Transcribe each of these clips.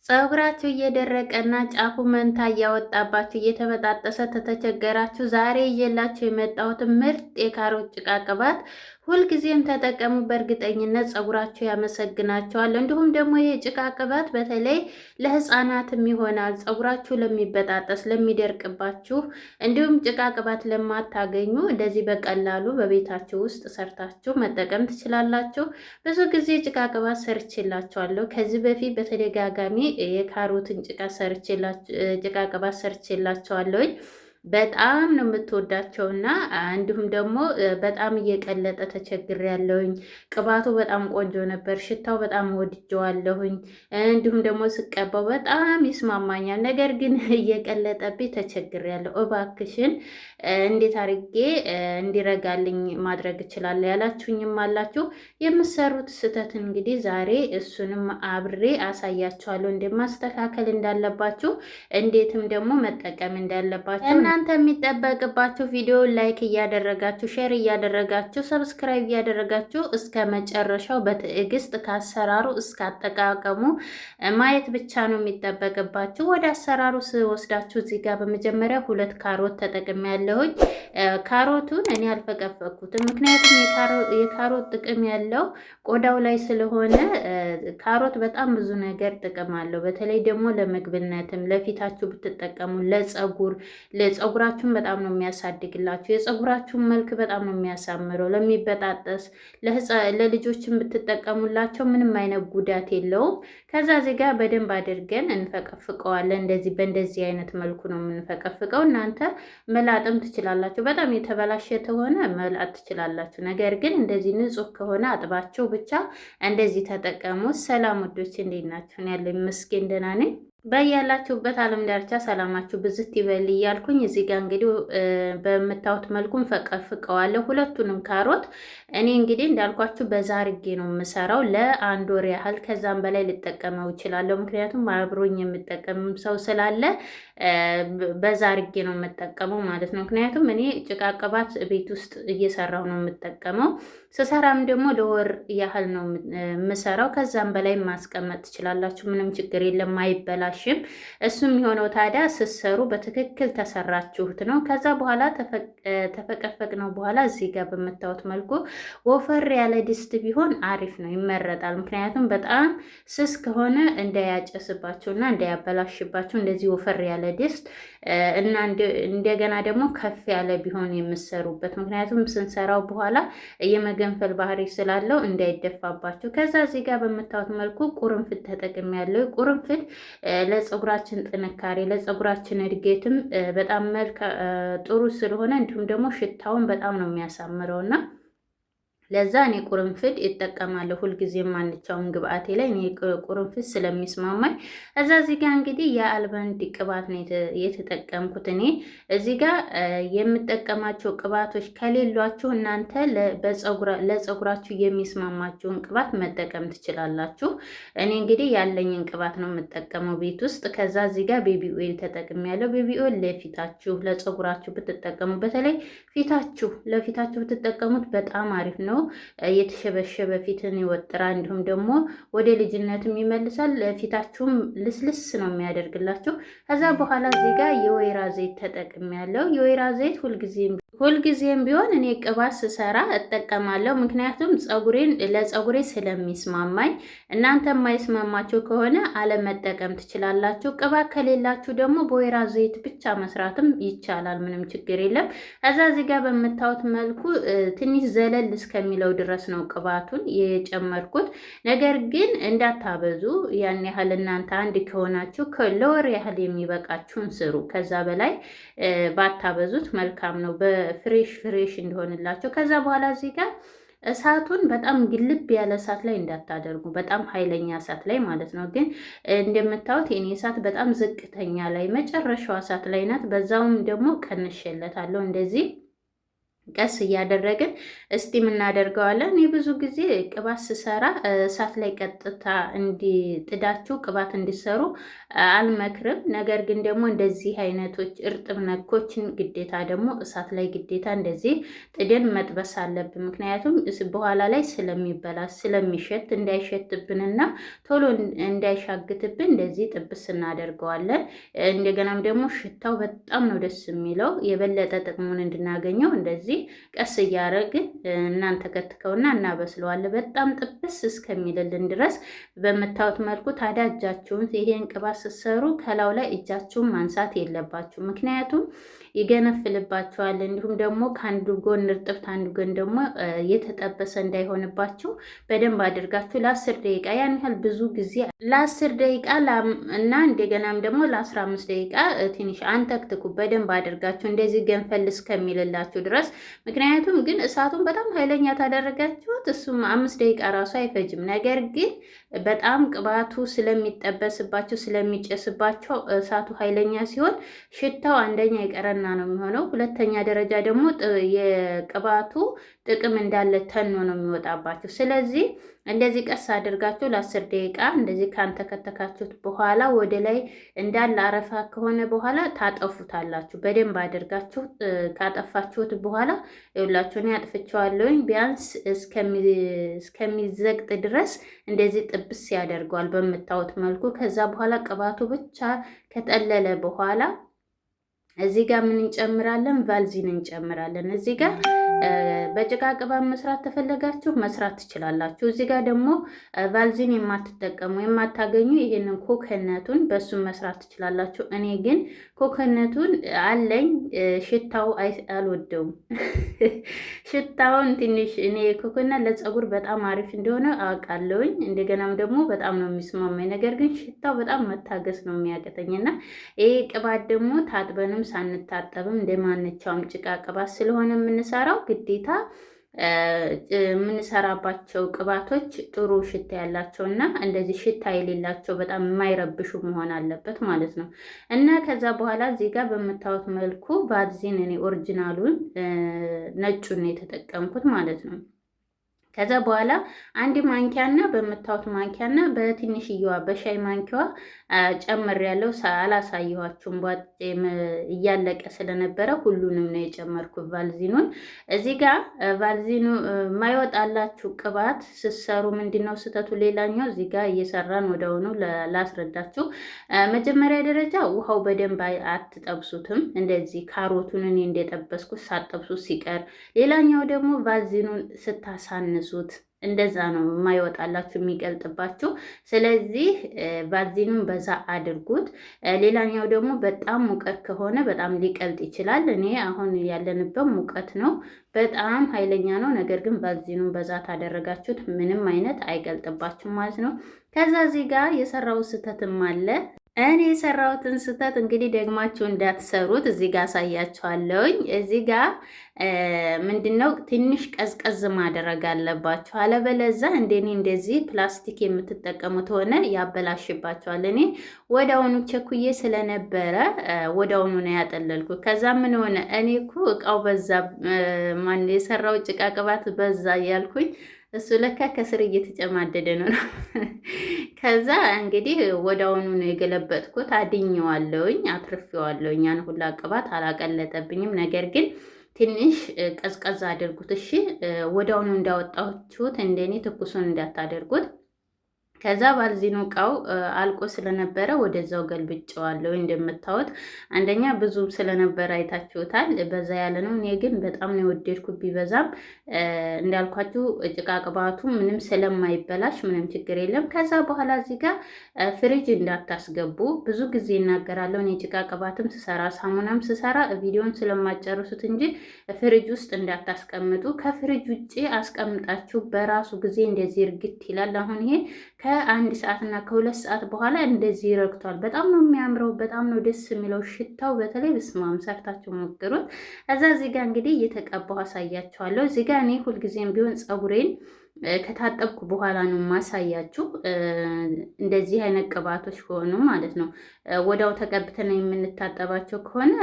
ፀጉራችሁ እየደረቀና ጫፉ መንታ እያወጣባችሁ እየተበጣጠሰ ተተቸገራችሁ ዛሬ እየላችሁ የመጣሁት ምርጥ የካሮት ጭቃ ቅባት ሁልጊዜም ተጠቀሙ። በእርግጠኝነት ፀጉራችሁ ያመሰግናቸዋል። እንዲሁም ደግሞ ይሄ ጭቃ ቅባት በተለይ ለሕፃናትም ይሆናል። ፀጉራችሁ ለሚበጣጠስ ለሚደርቅባችሁ፣ እንዲሁም ጭቃ ቅባት ለማታገኙ እንደዚህ በቀላሉ በቤታችሁ ውስጥ ሰርታችሁ መጠቀም ትችላላችሁ። ብዙ ጊዜ ጭቃ ቅባት ሰርቼላችኋለሁ ከዚህ በፊት በተደጋጋሚ የካሮትን ጭቃ ቅባት ሰርቼላችኋለሁኝ። በጣም ነው የምትወዳቸውና እንዲሁም ደግሞ በጣም እየቀለጠ ተቸግሬያለሁኝ። ቅባቱ በጣም ቆንጆ ነበር፣ ሽታው በጣም ወድጀዋለሁኝ። እንዲሁም ደግሞ ስቀባው በጣም ይስማማኛል። ነገር ግን እየቀለጠብኝ ተቸግሬያለሁ። እባክሽን እንዴት አድርጌ እንዲረጋልኝ ማድረግ እችላለሁ ያላችሁኝም አላችሁ። የምሰሩት ስህተት እንግዲህ ዛሬ እሱንም አብሬ አሳያችኋለሁ፣ እንደማስተካከል እንዳለባችሁ፣ እንዴትም ደግሞ መጠቀም እንዳለባችሁ። እናንተ የሚጠበቅባችሁ ቪዲዮ ላይክ እያደረጋችሁ ሼር እያደረጋችሁ ሰብስክራይብ እያደረጋችሁ እስከ መጨረሻው በትዕግስት ከአሰራሩ እስከ አጠቃቀሙ ማየት ብቻ ነው የሚጠበቅባችሁ። ወደ አሰራሩ ስወስዳችሁ እዚህ ጋር በመጀመሪያ 2 ካሮት ተጠቅሜያለሁኝ። ካሮቱን እኔ አልፈቀፈኩትም፣ ምክንያቱም የካሮት ጥቅም ያለው ቆዳው ላይ ስለሆነ። ካሮት በጣም ብዙ ነገር ጥቅም አለው። በተለይ ደግሞ ለምግብነትም ለፊታችሁ ብትጠቀሙ ፀጉራችሁን በጣም ነው የሚያሳድግላችሁ። የፀጉራችሁን መልክ በጣም ነው የሚያሳምረው። ለሚበጣጠስ ለልጆችን ብትጠቀሙላቸው ምንም አይነት ጉዳት የለውም። ከዛ እዚህ ጋር በደንብ አድርገን እንፈቀፍቀዋለን። በእንደዚህ አይነት መልኩ ነው የምንፈቀፍቀው። እናንተ መላጥም ትችላላችሁ። በጣም የተበላሸ ከሆነ መላጥ ትችላላችሁ። ነገር ግን እንደዚህ ንጹህ ከሆነ አጥባቸው ብቻ እንደዚህ ተጠቀሙ። ሰላም ውዶች፣ እንዴት ናችሁ? ያለው ይመስገን ደህና ነኝ። በያላችሁበት ዓለም ዳርቻ ሰላማችሁ ብዝት ይበል እያልኩኝ እዚህ ጋር እንግዲህ በምታዩት መልኩን ፈቀፍቀዋለሁ ሁለቱንም ካሮት። እኔ እንግዲህ እንዳልኳችሁ በዛ አድርጌ ነው የምሰራው። ለ1 ወር ያህል ከዛም በላይ ልጠቀመው እችላለሁ። ምክንያቱም አብሮኝ የምጠቀም ሰው ስላለ በዛ አድርጌ ነው የምጠቀመው ማለት ነው። ምክንያቱም እኔ ጭቃ ቅባት ቤት ውስጥ እየሰራሁ ነው የምጠቀመው። ስሰራም ደግሞ ለወር ያህል ነው የምሰራው። ከዛም በላይ ማስቀመጥ ትችላላችሁ፣ ምንም ችግር የለም፣ አይበላሽም። እሱም የሆነው ታዲያ ስሰሩ በትክክል ተሰራችሁት ነው። ከዛ በኋላ ተፈቀፈቅ ነው በኋላ እዚህ ጋር በምታዩት መልኩ ወፈር ያለ ድስት ቢሆን አሪፍ ነው፣ ይመረጣል። ምክንያቱም በጣም ስስ ከሆነ እንዳያጨስባችሁና እንዳያበላሽባችሁ እንደዚህ ወፈር ያለ ድስት እና እንደገና ደግሞ ከፍ ያለ ቢሆን የምሰሩበት። ምክንያቱም ስንሰራው በኋላ የመገንፈል ባህሪ ስላለው እንዳይደፋባችሁ። ከዛ እዚህ ጋር በምታዩት መልኩ ቁርንፍድ ተጠቅሜያለሁ። ቁርንፍድ ለፀጉራችን ጥንካሬ ለፀጉራችን እድገትም በጣም ጥሩ ስለሆነ እንዲሁም ደግሞ ሽታውን በጣም ነው የሚያሳምረውና ለዛ እኔ ቁርንፍድ እጠቀማለሁ ሁልጊዜም ማንኛውም ግብአቴ ላይ እኔ ቁርንፍድ ስለሚስማማኝ። እዚህ ጋር እንግዲህ የአልመንድ ቅባት ነው የተጠቀምኩት። እኔ እዚህ ጋር የምጠቀማቸው ቅባቶች ከሌሏችሁ እናንተ ለፀጉራችሁ የሚስማማችሁን ቅባት መጠቀም ትችላላችሁ። እኔ እንግዲህ ያለኝን ቅባት ነው የምጠቀመው ቤት ውስጥ። ከዛ እዚህ ጋር ቤቢ ኦይል ተጠቅሜያለሁ። ቤቢ ኦይል ለፊታችሁ ለፀጉራችሁ ብትጠቀሙ፣ በተለይ ለፊታችሁ ብትጠቀሙት በጣም አሪፍ ነው። የተሸበሸበ ፊትን ይወጥራል፣ እንዲሁም ደግሞ ወደ ልጅነትም ይመልሳል። ፊታችሁም ልስልስ ነው የሚያደርግላችሁ። ከዛ በኋላ እዚህ ጋር የወይራ ዘይት ተጠቅሜያለሁ። የወይራ ዘይት ሁልጊዜም ቢሆን እኔ ቅባት ስሰራ እጠቀማለሁ። ምክንያቱም ለፀጉሬ ስለሚስማማኝ። እናንተ የማይስማማችሁ ከሆነ አለመጠቀም ትችላላችሁ። ቅባት ከሌላችሁ ደግሞ በወይራ ዘይት ብቻ መስራትም ይቻላል፣ ምንም ችግር የለም። ከዛ እዚህ ጋር በምታዩት መልኩ ትንሽ ዘለል እስከሚለው ድረስ ነው ቅባቱን የጨመርኩት። ነገር ግን እንዳታበዙ፣ ያን ያህል እናንተ አንድ ከሆናችሁ ለወር ያህል የሚበቃችሁን ስሩ። ከዛ በላይ ባታበዙት መልካም ነው፣ ፍሬሽ እንዲሆንላቸው። ከዛ በኋላ እዚህ ጋር እሳቱን በጣም ግልብ ያለ እሳት ላይ እንዳታደርጉ፣ በጣም ኃይለኛ እሳት ላይ ማለት ነው። ግን እንደምታዩት የኔ እሳት በጣም ዝቅተኛ ላይ መጨረሻው እሳት ላይ ናት። በዛውም ደግሞ ቀንሼለታለሁ እንደዚህ ቀስ እያደረግን እስቲም እናደርገዋለን። እኔ ብዙ ጊዜ ቅባት ስሰራ እሳት ላይ ቀጥታ እንዲጥዳችሁ ቅባት እንዲሰሩ አልመክርም። ነገር ግን ደግሞ እንደዚህ አይነቶች እርጥብ ነኮችን ግዴታ ደግሞ እሳት ላይ ግዴታ እንደዚህ ጥድን መጥበስ አለብን። ምክንያቱም በኋላ ላይ ስለሚበላሽ ስለሚሸት እንዳይሸትብንና ቶሎ እንዳይሻግትብን እንደዚህ ጥብስ እናደርገዋለን። እንደገናም ደግሞ ሽታው በጣም ነው ደስ የሚለው። የበለጠ ጥቅሙን እንድናገኘው እንደዚህ ቀስ እያደረግን እናንተ ከትከውና እናበስለዋለን። በጣም ጥብስ እስከሚልልን ድረስ በምታዩት መልኩ። ታዲያ እጃችሁን ይሄን ቅባት ስትሰሩ ከላው ላይ እጃችሁን ማንሳት የለባችሁ፣ ምክንያቱም ይገነፍልባችኋል። እንዲሁም ደግሞ ከአንዱ ጎን እርጥብ አንዱ ጎን ደግሞ የተጠበሰ እንዳይሆንባችሁ በደንብ አድርጋችሁ ለ10 ደቂቃ ያን ያህል ብዙ ጊዜ ለ10 ደቂቃ እና እንደገናም ደግሞ ለ15 ደቂቃ ትንሽ አንተክትኩ በደንብ አድርጋችሁ እንደዚህ ገንፈል እስከሚልላችሁ ድረስ። ምክንያቱም ግን እሳቱን በጣም ኃይለኛ ታደረጋችሁት እሱም 5 ደቂቃ ራሱ አይፈጅም። ነገር ግን በጣም ቅባቱ ስለሚጠበስባቸው ስለሚጨስባቸው እሳቱ ኃይለኛ ሲሆን ሽታው አንደኛ የቀረና ነው የሚሆነው። ሁለተኛ ደረጃ ደግሞ የቅባቱ ጥቅም እንዳለ ተኖ ነው የሚወጣባቸው። ስለዚህ እንደዚህ ቀስ አድርጋችሁ ለ10 ደቂቃ እንደዚህ ካንተከተካችሁት በኋላ ወደ ላይ እንዳለ አረፋ ከሆነ በኋላ ታጠፉታላችሁ። በደንብ አድርጋችሁ ካጠፋችሁት በኋላ ይኸውላችሁ እኔ አጥፍቼዋለሁኝ። ቢያንስ እስከሚዘግጥ ድረስ እንደዚህ ጥብስ ያደርገዋል በምታዩት መልኩ። ከዛ በኋላ ቅባቱ ብቻ ከጠለለ በኋላ እዚህ ጋር ምን እንጨምራለን? ቫልዚን እንጨምራለን። እዚህ ጋር በጭቃ ቅባት መስራት ተፈለጋችሁ መስራት ትችላላችሁ። እዚህ ጋር ደግሞ ቫልዚን የማትጠቀሙ የማታገኙ ይሄንን ኮከነቱን በሱም መስራት ትችላላችሁ። እኔ ግን ኮከነቱን አለኝ፣ ሽታው አልወደውም። ሽታውን ትንሽ እኔ ኮከነት ለፀጉር በጣም አሪፍ እንደሆነ አውቃለሁኝ። እንደገናም ደግሞ በጣም ነው የሚስማማኝ። ነገር ግን ሽታው በጣም መታገስ ነው የሚያቀተኝና ይሄ ቅባት ደግሞ ታጥበንም ሳንታጠብም እንደማንኛውም ጭቃ ቅባት ስለሆነ የምንሰራው ግዴታ የምንሰራባቸው ቅባቶች ጥሩ ሽታ ያላቸው እና እንደዚህ ሽታ የሌላቸው በጣም የማይረብሹ መሆን አለበት ማለት ነው። እና ከዛ በኋላ እዚህ ጋር በምታዩት መልኩ ቫዝሊን እኔ ኦሪጂናሉን ነጩን የተጠቀምኩት ማለት ነው። ከዛ በኋላ አንድ ማንኪያና በምታዩት ማንኪያና በትንሽየዋ በሻይ ማንኪያዋ ጨምር ያለው አላሳየኋችሁም። ቧጤም እያለቀ ስለነበረ ሁሉንም ነው የጨመርኩት ቫልዚኑን። እዚህ ጋር ቫልዚኑ የማይወጣላችሁ ቅባት ስትሰሩ ምንድነው ስህተቱ? ሌላኛው እዚህ ጋር እየሰራን ወደሆኑ ላስረዳችሁ። መጀመሪያ ደረጃ ውሃው በደንብ አትጠብሱትም። እንደዚህ ካሮቱን እኔ እንደጠበስኩት ሳትጠብሱት ሲቀር፣ ሌላኛው ደግሞ ቫልዚኑን ስታሳንሱ እንደዛ ነው የማይወጣላችሁ የሚቀልጥባችሁ። ስለዚህ ቫዝሊኑን በዛ አድርጉት። ሌላኛው ደግሞ በጣም ሙቀት ከሆነ በጣም ሊቀልጥ ይችላል። እኔ አሁን ያለንበት ሙቀት ነው፣ በጣም ኃይለኛ ነው። ነገር ግን ቫዝሊኑን በዛ ታደረጋችሁት ምንም አይነት አይቀልጥባችሁም ማለት ነው። ከዛ እዚህ ጋር የሰራው ስህተትም አለ። እኔ የሰራሁትን ስህተት እንግዲህ ደግማችሁ እንዳትሰሩት እዚህ ጋር አሳያችኋለሁኝ። እዚህ ጋር ምንድነው ትንሽ ቀዝቀዝ ማድረግ አለባችሁ። አለበለዛ እንደኔ እንደዚህ ፕላስቲክ የምትጠቀሙት ሆነ ያበላሽባችኋል። እኔ ወዳውኑ ቸኩዬ ስለነበረ ወዳውኑ ነው ያጠለልኩት። ከዛ ምን ሆነ? እኔ እኮ እቃው በዛ ማን የሰራው ጭቃ ቅባት በዛ እያልኩኝ እሱ ለካ ከስር እየተጨማደደ ነው። ከዛ እንግዲህ ወዳውኑ ነው የገለበጥኩት። አድኜዋለሁኝ፣ አትርፌዋለሁኝ። ያን ሁላ ቅባት አላቀለጠብኝም። ነገር ግን ትንሽ ቀዝቀዝ አድርጉት እሺ። ወዳውኑ እንዳወጣችሁት እንደኔ ትኩሱን እንዳታደርጉት። ከዛ ቫዝሊኑ እቃው አልቆ ስለነበረ ወደዛው ገልብጬዋለሁ። እንደምታዩት አንደኛ ብዙ ስለነበረ አይታችሁታል፣ በዛ ያለ ነው። እኔ ግን በጣም ነው የወደድኩት። ቢበዛም እንዳልኳችሁ ጭቃ ቅባቱ ምንም ስለማይበላሽ ምንም ችግር የለም። ከዛ በኋላ እዚህ ጋር ፍሪጅ እንዳታስገቡ ብዙ ጊዜ እናገራለሁ። እኔ ጭቃ ቅባትም ስሰራ ሳሙናም ስሰራ ቪዲዮን ስለማጨርሱት እንጂ ፍሪጅ ውስጥ እንዳታስቀምጡ። ከፍሪጅ ውጭ አስቀምጣችሁ በራሱ ጊዜ እንደዚህ እርግት ይላል። አሁን ይሄ ከ1 ሰዓት እና ከ2 ሰዓት በኋላ እንደዚህ ይረግቷል። በጣም ነው የሚያምረው፣ በጣም ነው ደስ የሚለው ሽታው። በተለይ በስማም ሰርታችሁ ሞክሩት። እዛ እዚህ ጋር እንግዲህ እየተቀባሁ አሳያችኋለሁ። እዚህ ጋር እኔ ሁልጊዜም ቢሆን ፀጉሬን ከታጠብኩ በኋላ ነው ማሳያችሁ። እንደዚህ አይነት ቅባቶች ከሆኑ ማለት ነው ወዲያው ተቀብተን የምንታጠባቸው ከሆነ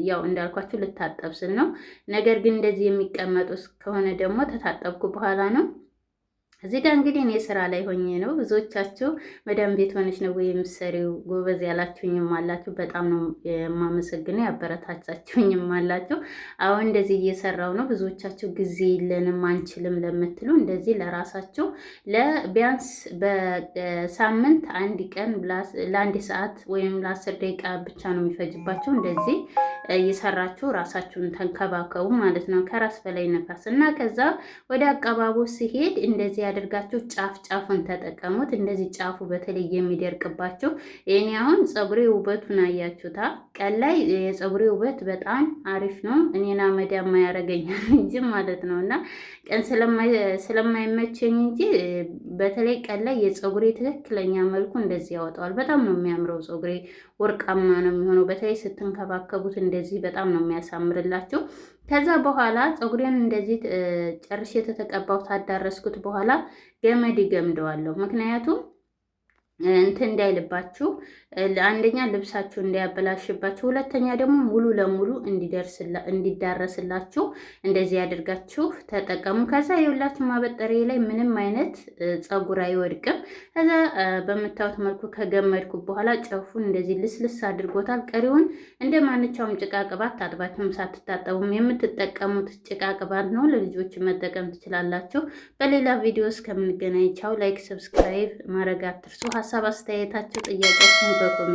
ያው እንዳልኳችሁ ልታጠብ ስል ነው። ነገር ግን እንደዚህ የሚቀመጡ ከሆነ ደግሞ ተታጠብኩ በኋላ ነው። እዚህ ጋር እንግዲህ እኔ ስራ ላይ ሆኜ ነው። ብዙዎቻችሁ መዳም ቤት ሆነች ነው ወይ የምትሰሪው ጎበዝ ያላችሁኝም አላችሁ። በጣም ነው የማመሰግነው። ያበረታቻችሁኝም አላችሁ። አሁን እንደዚህ እየሰራው ነው። ብዙዎቻችሁ ጊዜ የለንም አንችልም ለምትሉ እንደዚህ ለራሳችሁ ለቢያንስ በሳምንት 1 ቀን ለ1 ሰዓት ወይም ለ10 ደቂቃ ብቻ ነው የሚፈጅባችሁ። እንደዚህ እየሰራችሁ ራሳችሁን ተንከባከቡ ማለት ነው። ከራስ በላይ ነፋስ እና ከዛ ወደ አቀባቡ ሲሄድ እንደዚህ ያደርጋችሁ ጫፍ ጫፉን ተጠቀሙት። እንደዚህ ጫፉ በተለይ የሚደርቅባችሁ የኔ አሁን ፀጉሬ ውበቱን አያችሁታ። ቀን ላይ የፀጉሬ ውበት በጣም አሪፍ ነው። እኔና መዳማ ያረገኛል እንጂ ማለት ነው። እና ቀን ስለማይመቸኝ እንጂ በተለይ ቀን ላይ የፀጉሬ ትክክለኛ መልኩ እንደዚህ ያወጣዋል። በጣም ነው የሚያምረው። ፀጉሬ ወርቃማ ነው የሚሆነው። በተለይ ስትንከባከቡት እንደዚህ በጣም ነው የሚያሳምርላችሁ። ከዛ በኋላ ፀጉሬን እንደዚህ ጨርሼ የተቀባሁት አዳረስኩት በኋላ ገመድ ይገምደዋለሁ። ምክንያቱም እንትን እንዳይልባችሁ፣ አንደኛ ልብሳችሁ እንዳያበላሽባችሁ፣ ሁለተኛ ደግሞ ሙሉ ለሙሉ እንዲዳረስላችሁ እንደዚህ ያደርጋችሁ ተጠቀሙ። ከዛ የሁላችሁ ማበጠሪያ ላይ ምንም አይነት ፀጉር አይወድቅም። ከዛ በምታዩት መልኩ ከገመድኩ በኋላ ጨፉን እንደዚህ ልስልስ አድርጎታል። ቀሪውን እንደ ማንኛውም ጭቃ ቅባት ታጥባችሁም ሳትታጠቡም የምትጠቀሙት ጭቃ ቅባት ነው። ለልጆች መጠቀም ትችላላችሁ። በሌላ ቪዲዮ እስከምንገናኝ ቻው። ላይክ፣ ሰብስክራይብ ማድረግ አትርሱ። ሀሳብ አስተያየታችሁ፣ ጥያቄያችሁን በኮሜንት